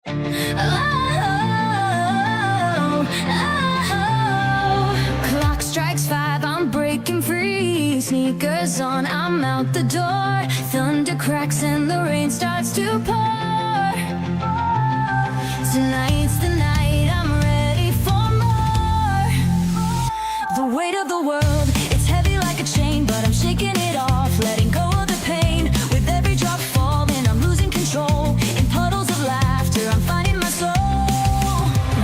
Clock strikes 5, I'm breaking free. Sneakers on, I'm out the door. Thunder cracks and the rain starts to pour. Tonight's the night, I'm ready for more. The weight of the world, it's heavy like a chain, but I'm shaking it off, letting go of the pain. With every drop falling, I'm losing control. In puddles of laughter, I'm finding my soul.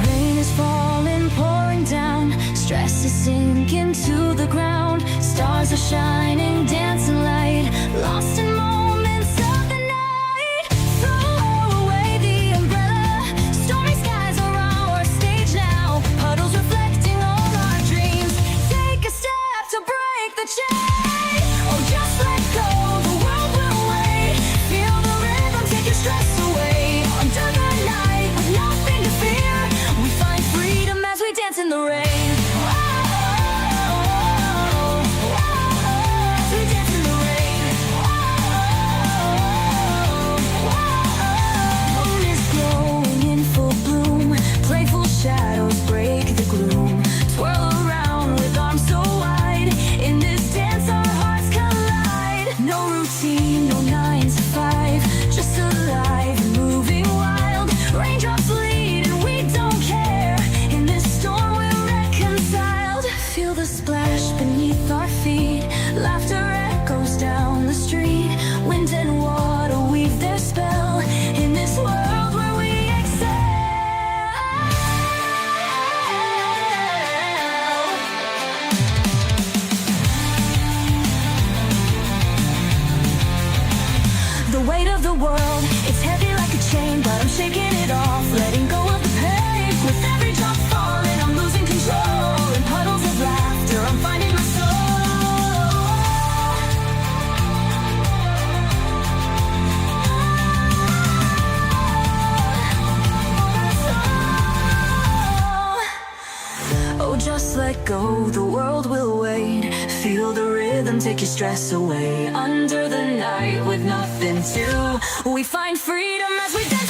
Rain is falling, pouring down. Stress is sinking to the ground. Stars are shining, dancing light, lost in moments of the night. Throw away the umbrella. Stormy skies are our stage now. Puddles reflecting all our dreams. Take a step to break the chain. Oh, just let go, the world will wait. Feel the rhythm, take your stress away. Under the night, with nothing to fear, we find freedom as we dance in the rain. Shadows break the gloom, twirl around with arms so wide. In this dance our hearts collide. No routine, no 9 to 5, just alive and moving wild. Raindrops lead and we don't care. In this storm we're reconciled. Feel the splash beneath our feet. Laughter echoes down the street. Wind and water weave their spell. In this world where we the weight of the world, it's heavy like a chain, but I'm shaking it off, letting go of the pain. With every drop falling, I'm losing control. In puddles of laughter, I'm finding my soul. Oh, just let go, the world will wait. Feel the rhythm, take your stress away. Under the night with nothing to, we find freedom as we dance.